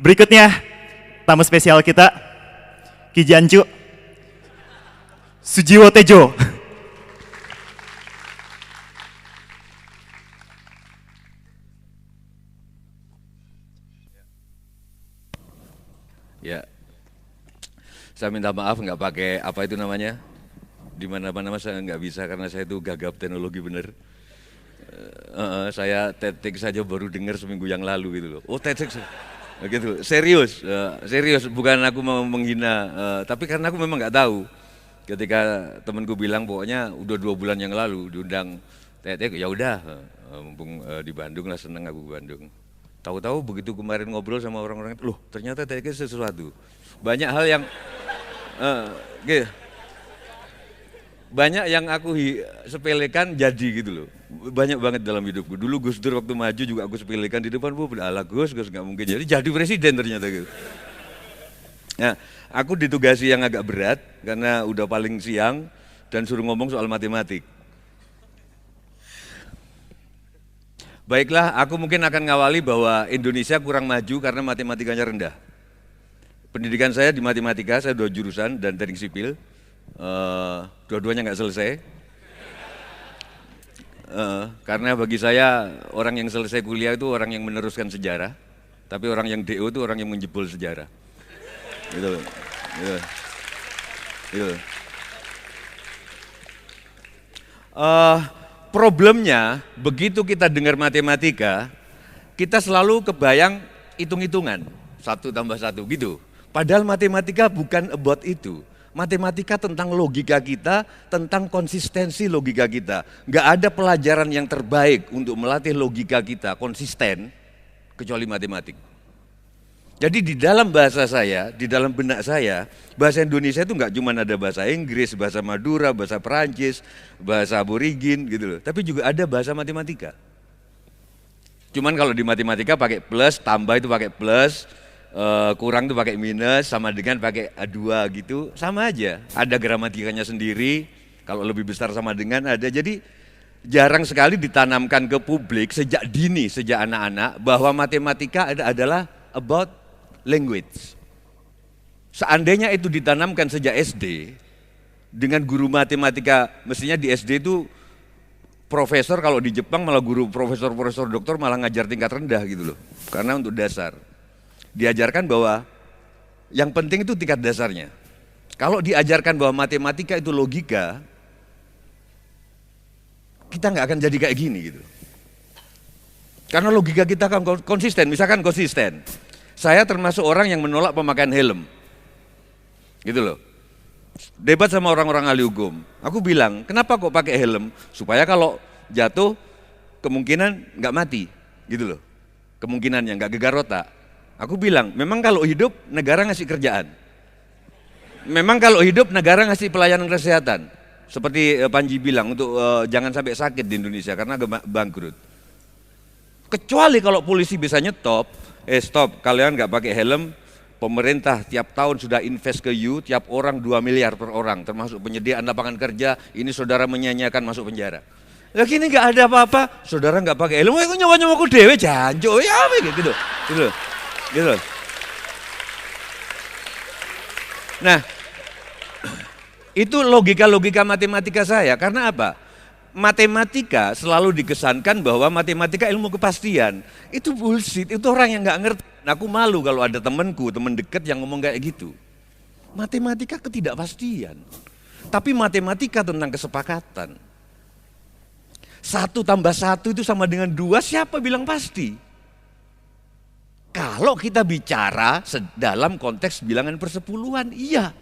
Berikutnya, tamu spesial kita, Ki Jancu, Sujiwo Tejo. Ya, saya minta maaf nggak pakai apa itu namanya, di mana-mana saya nggak bisa karena saya itu gagap teknologi bener. Saya TEDx saja baru dengar seminggu yang lalu gitu loh. Oh TEDx, gitu. Serius, serius. Bukan aku mau menghina, tapi karena aku memang nggak tahu. Ketika temanku bilang pokoknya udah 2 bulan yang lalu diundang TEDx, ya udah, mumpung di Bandung lah, seneng aku ke Bandung. Tahu-tahu begitu kemarin ngobrol sama orang-orang, loh ternyata TEDx sesuatu. Banyak hal yang, gitu. Banyak yang aku sepelekan jadi gitu loh. Banyak banget dalam hidupku. Dulu Gus Dur waktu maju juga aku sepelekan di depan, ala Gus nggak mungkin jadi presiden ternyata gitu. Nah, aku ditugasi yang agak berat karena udah paling siang dan suruh ngomong soal matematik. Baiklah, aku mungkin akan ngawali bahwa Indonesia kurang maju karena matematikanya rendah. Pendidikan saya di matematika, saya 2 jurusan dan teknik sipil. Dua-duanya nggak selesai. Karena bagi saya orang yang selesai kuliah itu orang yang meneruskan sejarah, tapi orang yang DO itu orang yang menjebol sejarah. Gitu. Gitu. Gitu. Problemnya begitu kita dengar matematika, kita selalu kebayang hitung-hitungan 1+1 gitu. Padahal matematika bukan about itu. Matematika tentang logika kita, tentang konsistensi logika kita. Nggak ada pelajaran yang terbaik untuk melatih logika kita konsisten kecuali matematik. Jadi di dalam bahasa saya, di dalam benak saya, bahasa Indonesia itu nggak cuma ada bahasa Inggris, bahasa Madura, bahasa Perancis, bahasa Aborigin gitu loh. Tapi juga ada bahasa matematika. Cuman kalau di matematika pakai plus, tambah itu pakai plus, kurang itu pakai minus, sama dengan pakai A2 gitu, sama aja. Ada gramatikanya sendiri, kalau lebih besar sama dengan ada. Jadi jarang sekali ditanamkan ke publik sejak dini, sejak anak-anak, bahwa matematika adalah about language. Seandainya itu ditanamkan sejak SD, dengan guru matematika, mestinya di SD itu profesor, kalau di Jepang malah guru profesor doktor malah ngajar tingkat rendah gitu loh, karena untuk dasar. Diajarkan bahwa yang penting itu tingkat dasarnya. Kalau diajarkan bahwa matematika itu logika, kita nggak akan jadi kayak gini gitu. Karena logika kita kan konsisten, misalkan konsisten. Saya termasuk orang yang menolak pemakaian helm. Gitu loh. Debat sama orang-orang ahli hukum. Aku bilang, kenapa kok pakai helm? Supaya kalau jatuh kemungkinan nggak mati, gitu loh. Kemungkinannya nggak gegar otak. Aku bilang, memang kalau hidup negara ngasih kerjaan. Memang kalau hidup negara ngasih pelayanan kesehatan. Seperti Panji bilang, untuk jangan sampai sakit di Indonesia karena bangkrut. Kecuali kalau polisi bisa nyetop, stop, kalian nggak pakai helm, pemerintah tiap tahun sudah invest ke you, tiap orang 2 miliar per orang, termasuk penyediaan lapangan kerja, ini saudara menyanyiakan masuk penjara. Lagi ini nggak ada apa-apa, saudara nggak pakai helm, itu nyawa-nyawaku dewe janjo, ya gitu. Gitu. Nah, itu logika-logika matematika saya. Karena apa? Matematika selalu dikesankan bahwa matematika ilmu kepastian. Itu bullshit, itu orang yang nggak ngerti. Nah, aku malu kalau ada temanku, teman dekat yang ngomong kayak gitu. Matematika ketidakpastian. Tapi matematika tentang kesepakatan. 1+1 itu sama dengan 2, siapa bilang pasti? Kalau kita bicara dalam konteks bilangan persepuluhan, iya.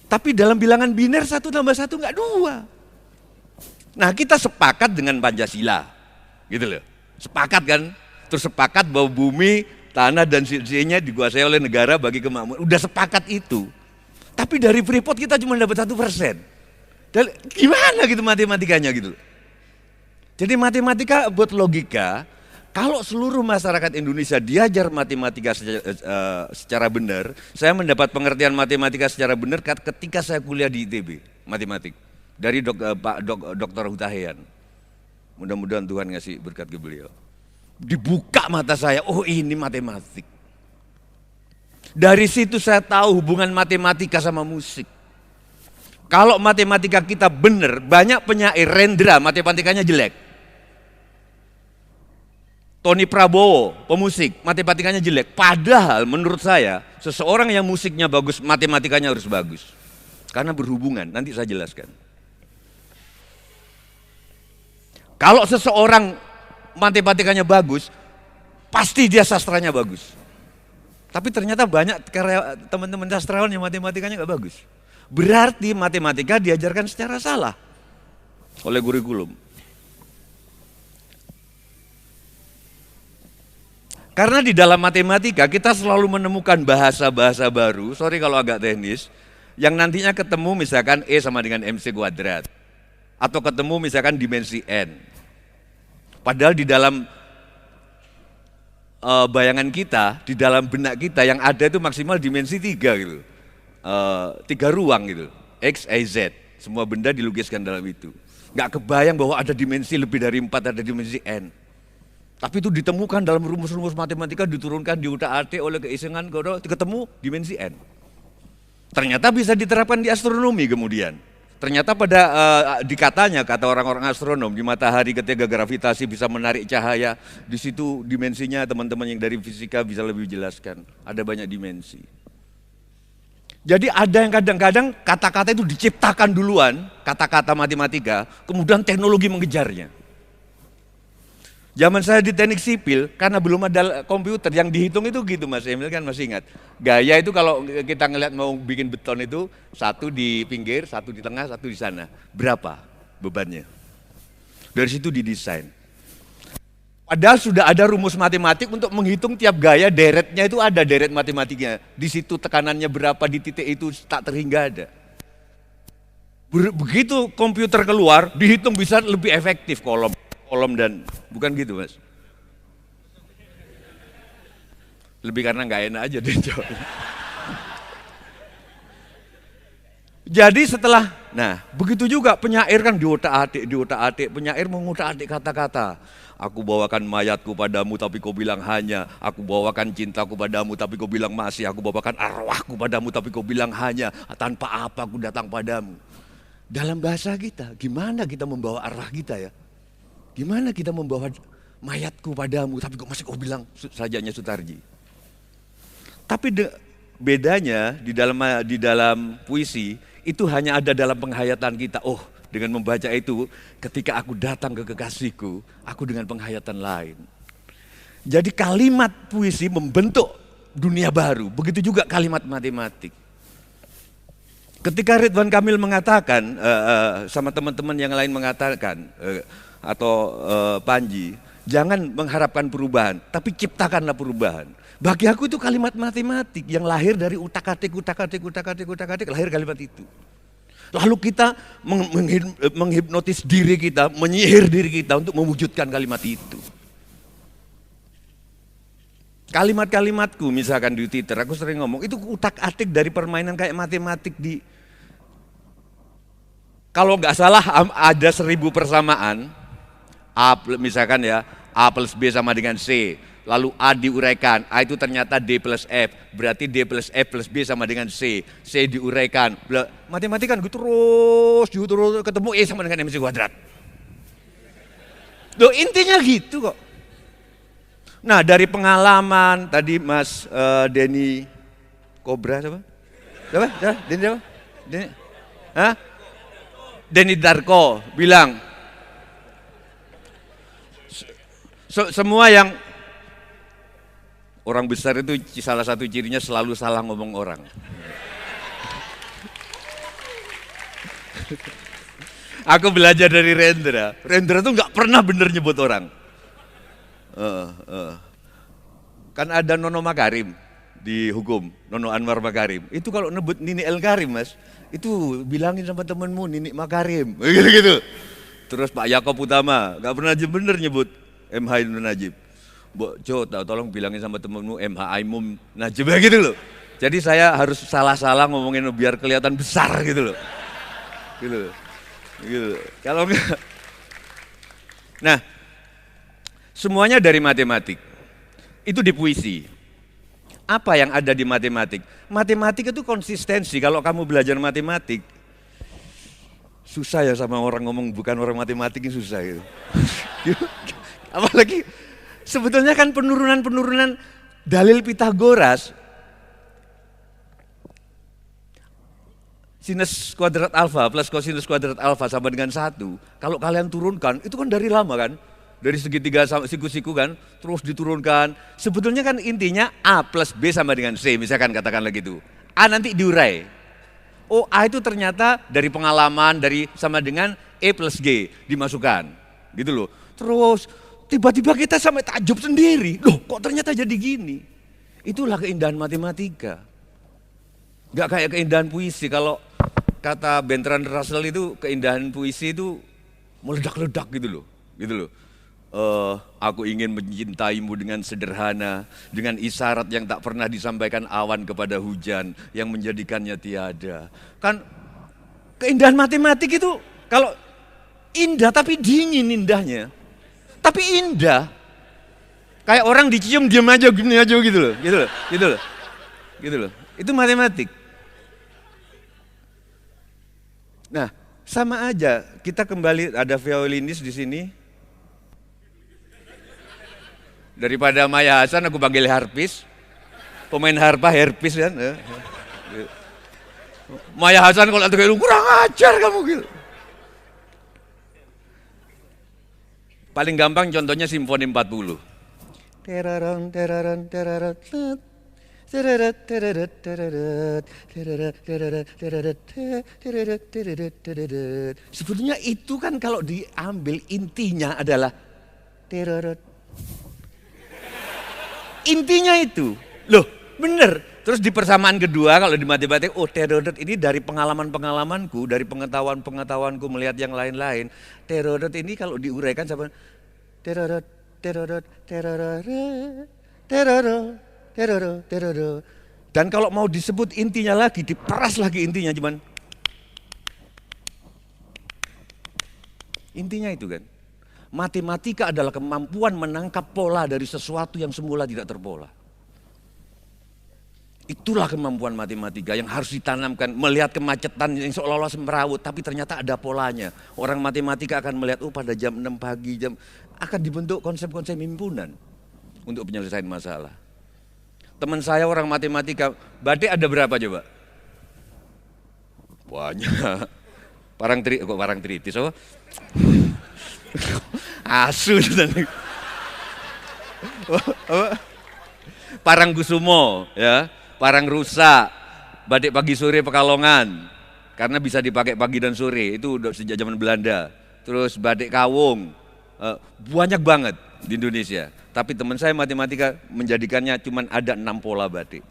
Tapi dalam bilangan biner 1+1 enggak 2. Nah, kita sepakat dengan Pancasila, gitu loh. Sepakat kan? Terus sepakat bahwa bumi, tanah dan sisinya dikuasai oleh negara bagi kemakmuran. Udah sepakat itu. Tapi dari Freeport kita cuma dapat 1%. Gimana gitu matematikanya gitu. Jadi matematika buat logika. Kalau seluruh masyarakat Indonesia diajar matematika secara benar, saya mendapat pengertian matematika secara benar ketika saya kuliah di ITB, matematik, dari Dr. Hutahian. Mudah-mudahan Tuhan ngasih berkat ke beliau. Dibuka mata saya, oh ini matematik. Dari situ saya tahu hubungan matematika sama musik. Kalau matematika kita benar, banyak penyair Rendra matematikanya jelek. Tony Prabowo, pemusik, matematikanya jelek. Padahal menurut saya, seseorang yang musiknya bagus, matematikanya harus bagus. Karena berhubungan, nanti saya jelaskan. Kalau seseorang matematikanya bagus, pasti dia sastranya bagus. Tapi ternyata banyak teman-teman sastrawan yang matematikanya nggak bagus. Berarti matematika diajarkan secara salah oleh kurikulum. Karena di dalam matematika kita selalu menemukan bahasa-bahasa baru, sorry kalau agak teknis, yang nantinya ketemu misalkan E sama dengan MC kuadrat. Atau ketemu misalkan dimensi N. Padahal di dalam bayangan kita, di dalam benak kita yang ada itu maksimal dimensi 3 gitu. 3 ruang gitu, X, Y, Z. Semua benda dilukiskan dalam itu. Nggak kebayang bahwa ada dimensi lebih dari 4, ada dimensi N. Tapi itu ditemukan dalam rumus-rumus matematika, diturunkan, diutak-atik oleh keisengan, ketemu dimensi N. Ternyata bisa diterapkan di astronomi kemudian. Ternyata pada dikatanya, kata orang-orang astronom, di matahari ketika gravitasi bisa menarik cahaya, di situ dimensinya teman-teman yang dari fisika bisa lebih jelaskan. Ada banyak dimensi. Jadi ada yang kadang-kadang kata-kata itu diciptakan duluan, kata-kata matematika, kemudian teknologi mengejarnya. Zaman saya di teknik sipil, karena belum ada komputer, yang dihitung itu gitu Mas Emil kan masih ingat. Gaya itu kalau kita ngelihat mau bikin beton itu, satu di pinggir, satu di tengah, satu di sana. Berapa bebannya? Dari situ didesain. Padahal sudah ada rumus matematik untuk menghitung tiap gaya, deretnya itu ada deret matematiknya. Di situ tekanannya berapa, di titik itu tak terhingga ada. Begitu komputer keluar, dihitung bisa lebih efektif kolom dan bukan gitu Mas. Lebih karena nggak enak aja deh jawab. Jadi setelah, nah begitu juga penyair kan diotak-atik, penyair mengutak-atik kata-kata. Aku bawakan mayatku padamu tapi kau bilang hanya, aku bawakan cintaku padamu tapi kau bilang masih, aku bawakan arwahku padamu tapi kau bilang hanya, tanpa apa aku datang padamu. Dalam bahasa kita, gimana kita membawa arwah kita ya? Gimana kita membawa mayatku padamu, tapi kok masih kau bilang sajanya Sutarji. Tapi bedanya di dalam puisi itu hanya ada dalam penghayatan kita. Oh, dengan membaca itu, ketika aku datang ke kekasihku, aku dengan penghayatan lain. Jadi kalimat puisi membentuk dunia baru. Begitu juga kalimat matematik. Ketika Ridwan Kamil mengatakan, sama teman-teman yang lain mengatakan, atau Panji, jangan mengharapkan perubahan, tapi ciptakanlah perubahan. Bagi aku itu kalimat matematik yang lahir dari utak-atik, lahir kalimat itu. Lalu kita menghipnotis diri kita, menyihir diri kita untuk mewujudkan kalimat itu. Kalimat-kalimatku misalkan di Twitter, aku sering ngomong, itu utak-atik dari permainan kayak matematik di... Kalau nggak salah ada 1000 persamaan, A misalkan ya, A plus B sama dengan C, lalu A diuraikan, A itu ternyata D plus F, berarti D plus F plus B sama dengan C, C diuraikan, matematika kan terus ketemu E sama dengan MC kuadrat. Loh intinya gitu kok. Nah dari pengalaman tadi Mas Denny Cobra siapa? Denny siapa? Denny Darko bilang, semua yang orang besar itu salah satu cirinya selalu salah ngomong orang. Aku belajar dari Rendra. Rendra tuh nggak pernah bener nyebut orang. Kan ada Nono Makarim di hukum, Nono Anwar Makarim. Itu kalau nebut Nini El Karim Mas, itu bilangin sama temenmu Nini Makarim, gitu. Terus Pak Yakob Utama nggak pernah bener nyebut MH Ainun Najib. Jo, tolong bilangin sama temenmu MH Ainun Najib gitu loh. Jadi saya harus salah-salah ngomongin biar kelihatan besar gitu loh. Gitu. Kalau enggak. Nah, Semuanya dari matematik. Itu di puisi. Apa yang ada di matematik? Matematik itu konsistensi. Kalau kamu belajar matematik, susah ya sama orang ngomong bukan orang matematik ini susah gitu. Apalagi sebetulnya kan penurunan-penurunan dalil Pitagoras, sinus kuadrat alfa plus kosinus kuadrat alfa sama dengan 1. Kalau kalian turunkan, itu kan dari lama kan? Dari segitiga siku-siku kan, terus diturunkan. Sebetulnya kan intinya A plus B sama dengan C, misalkan katakanlah gitu. A nanti diurai. Oh, A itu ternyata dari pengalaman, dari sama dengan E plus G dimasukkan. Gitu loh. Terus tiba-tiba kita sampai takjub sendiri. Loh, kok ternyata jadi gini? Itulah keindahan matematika. Gak kayak keindahan puisi. Kalau kata Bertrand Russell itu keindahan puisi itu meledak-ledak gitu loh. Gitu loh. Aku ingin mencintaimu dengan sederhana, dengan isyarat yang tak pernah disampaikan awan kepada hujan, yang menjadikannya tiada. Kan keindahan matematik itu kalau indah tapi dingin indahnya. Tapi indah. Kayak orang dicium diam aja gini aja gitu loh. Gitu loh. Gitu loh. Gitu loh. Itu matematik. Nah, sama aja. Kita kembali ada violinis di sini. Daripada Maya Hasan aku panggil harpis. Pemain harpa herpis kan. Maya Hasan kalau kayak kurang ajar kamu gitu. Paling gampang contohnya Simfoni 40. Teraran teraran teraran. Sebetulnya itu kan kalau diambil intinya adalah terorot. Intinya itu, loh bener. Terus di persamaan kedua kalau di matematik, oh terodot ini dari pengalaman-pengalamanku, dari pengetahuan-pengetahuanku melihat yang lain-lain. Terodot ini kalau diuraikan sama terodot, terodot, terodot, terodot, terodot, terodot. Dan kalau mau disebut intinya lagi, diperas lagi intinya cuman. Intinya itu kan. Matematika adalah kemampuan menangkap pola dari sesuatu yang semula tidak terpola. Itulah kemampuan matematika yang harus ditanamkan. Melihat kemacetan yang seolah-olah semrawut, tapi ternyata ada polanya. Orang matematika akan melihat, oh pada jam 6 pagi, akan dibentuk konsep-konsep himpunan untuk penyelesaian masalah. Teman saya orang matematika, batik ada berapa coba? Banyak. Parang tritis, apa? Asu Parang Kusumo ya, parang rusak, batik pagi sore Pekalongan karena bisa dipakai pagi dan sore, itu udah sejak zaman Belanda. Terus batik Kawung, banyak banget di Indonesia. Tapi teman saya matematika menjadikannya cuma ada 6 pola batik.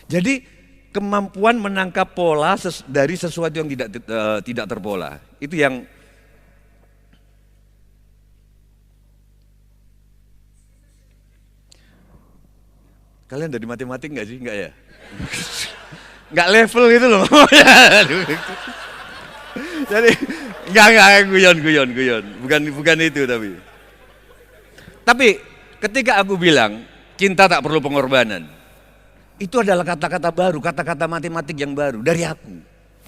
Jadi kemampuan menangkap pola dari sesuatu yang tidak terpola. Itu yang kalian dari matematik enggak sih? Enggak ya? Enggak level gitu loh. Jadi enggak guyon. Bukan itu tapi. Tapi ketika aku bilang cinta tak perlu pengorbanan. Itu adalah kata-kata baru, kata-kata matematik yang baru dari aku.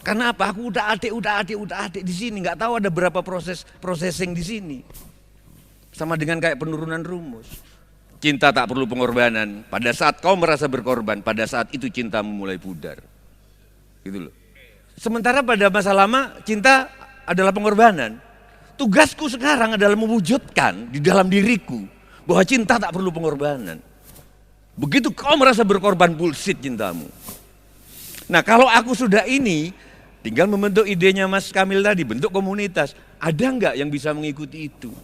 Karena apa? Aku udah adik di sini, nggak tahu ada berapa processing di sini. Sama dengan kayak penurunan rumus. Cinta tak perlu pengorbanan. Pada saat kau merasa berkorban, pada saat itu cintamu mulai pudar. Gitu loh. Sementara pada masa lama cinta adalah pengorbanan. Tugasku sekarang adalah mewujudkan di dalam diriku bahwa cinta tak perlu pengorbanan. Begitu kau merasa berkorban, bullshit cintamu. Nah kalau aku sudah ini, tinggal membentuk idenya Mas Kamil tadi, bentuk komunitas. Ada nggak yang bisa mengikuti itu?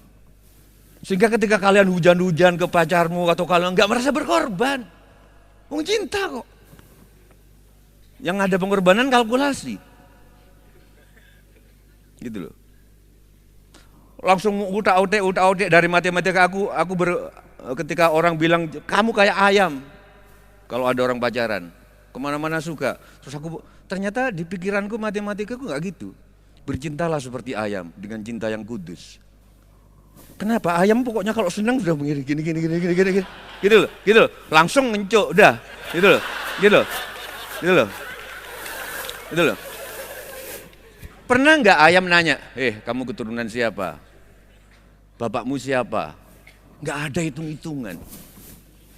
Sehingga ketika kalian hujan-hujan ke pacarmu atau kalian nggak merasa berkorban. Wong cinta kok. Yang ada pengorbanan kalkulasi. Gitu loh. Langsung utak-utik dari matematika ketika orang bilang kamu kayak ayam, kalau ada orang pacaran kemana-mana suka, terus aku ternyata di pikiranku matematika aku nggak gitu. Bercintalah seperti ayam dengan cinta yang kudus. Kenapa? Ayam pokoknya kalau senang sudah begini, gini, gitu loh, langsung ngencuk, udah, gitu loh. Pernah nggak ayam nanya, kamu keturunan siapa? Bapakmu siapa? Nggak ada hitung-hitungan.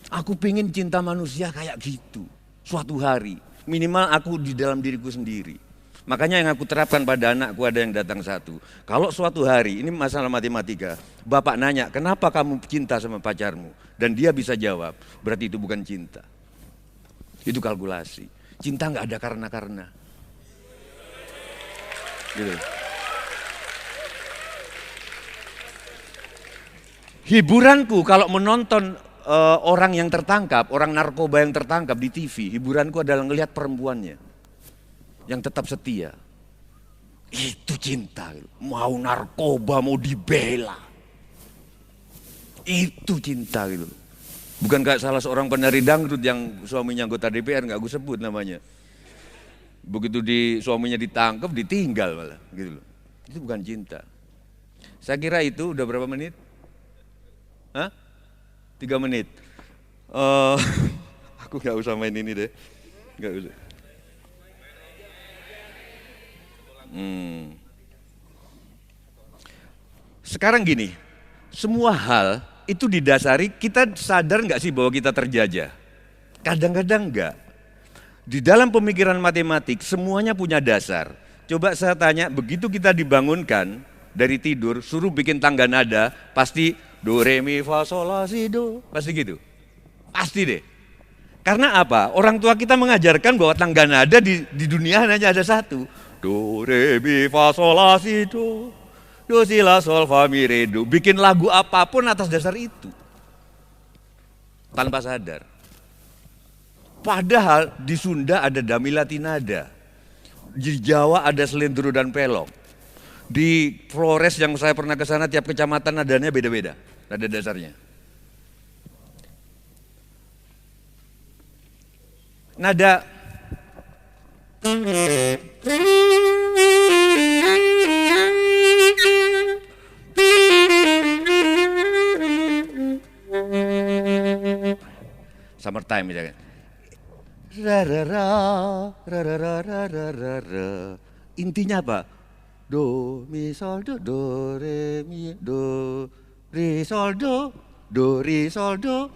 Aku pengen cinta manusia kayak gitu, suatu hari. Minimal aku di dalam diriku sendiri. Makanya yang aku terapkan pada anakku ada yang datang satu. Kalau suatu hari, ini masalah matematika, bapak nanya, kenapa kamu cinta sama pacarmu? Dan dia bisa jawab, berarti itu bukan cinta. Itu kalkulasi. Cinta nggak ada karena-karena. Gitu. Hiburanku kalau menonton orang yang tertangkap, orang narkoba yang tertangkap di TV, hiburanku adalah ngelihat perempuannya yang tetap setia. Itu cinta. Mau narkoba, mau dibela. Itu cinta gitu. Bukan kayak salah seorang penari dangdut yang suaminya anggota DPR, nggak aku sebut namanya. Begitu suaminya ditangkap, ditinggal malah gitu loh. Itu bukan cinta. Saya kira itu udah berapa menit? 3 menit. Aku nggak usah main ini deh. Nggak usah. Sekarang gini, semua hal itu didasari kita sadar nggak sih bahwa kita terjajah? Kadang-kadang enggak. Di dalam pemikiran matematik semuanya punya dasar. Coba saya tanya, begitu kita dibangunkan dari tidur, suruh bikin tangga nada, pasti do re mi fa sol la si do, pasti gitu. Pasti deh. Karena apa? Orang tua kita mengajarkan bahwa tangga nada di dunia hanya ada satu. Do, re, mi, fa, sol, la, si, do. Do, si, la, sol, fa, mi, re, do. Bikin lagu apapun atas dasar itu. Tanpa sadar. Padahal di Sunda ada damilati nada. Di Jawa ada selendro dan pelok. Di Flores yang saya pernah ke sana, tiap kecamatan nadanya beda-beda. Nada dasarnya. Nada summertime misalkan. Intinya apa? Do, mi, sol, do, re, mi, do, re, sol, do, re, sol, do.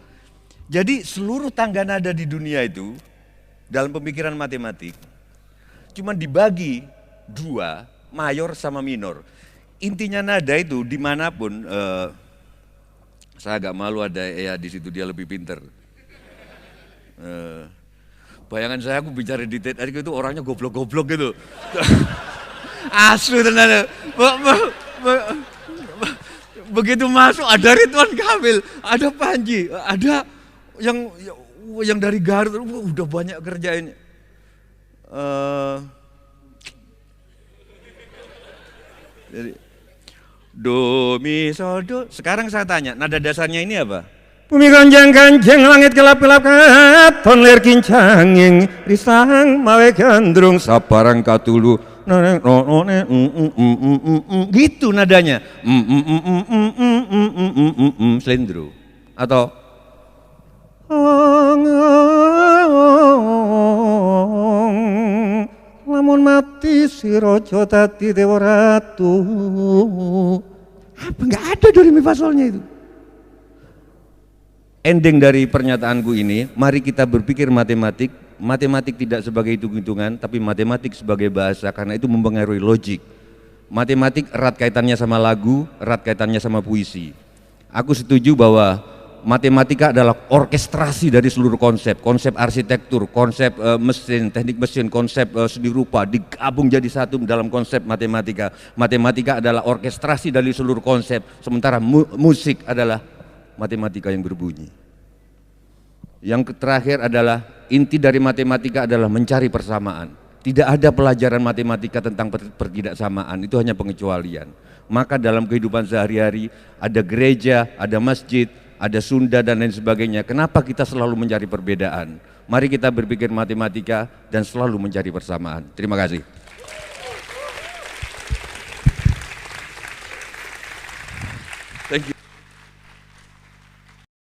Jadi seluruh tangga nada di dunia itu dalam pemikiran matematik cuma dibagi 2, mayor sama minor. Intinya nada itu dimanapun, saya agak malu ada ya di situ dia lebih pinter. Bayangan saya aku bicara di TED itu orangnya goblok-goblok gitu. Asu tenan. Begitu masuk ada Ridwan Kamil, ada Panji, ada yang dari Garut, udah banyak kerjain. Jadi do mi sol do. Sekarang saya tanya, nada dasarnya ini apa? Bumi gonjang-ganjeng langit gelap-gelap katon lir kincanging risang mawe gandrung sabarang katulu gitu nadanya. Slendro atau lamun mati si rojo tati dewa ratu. Apa nggak ada do re mi fa solnya itu. Ending dari pernyataanku ini, mari kita berpikir matematik. Matematik tidak sebagai hitung-hitungan, tapi matematik sebagai bahasa, karena itu mempengaruhi logik. Matematik erat kaitannya sama lagu, erat kaitannya sama puisi. Aku setuju bahwa matematika adalah orkestrasi dari seluruh konsep. Konsep arsitektur, konsep mesin, teknik mesin, konsep seni rupa digabung jadi satu dalam konsep matematika. Matematika adalah orkestrasi dari seluruh konsep, sementara musik adalah matematika yang berbunyi. Yang terakhir adalah inti dari matematika adalah mencari persamaan. Tidak ada pelajaran matematika tentang pertidaksamaan, itu hanya pengecualian. Maka dalam kehidupan sehari-hari ada gereja, ada masjid, ada Sunda dan lain sebagainya. Kenapa kita selalu mencari perbedaan? Mari kita berpikir matematika dan selalu mencari persamaan. Terima kasih.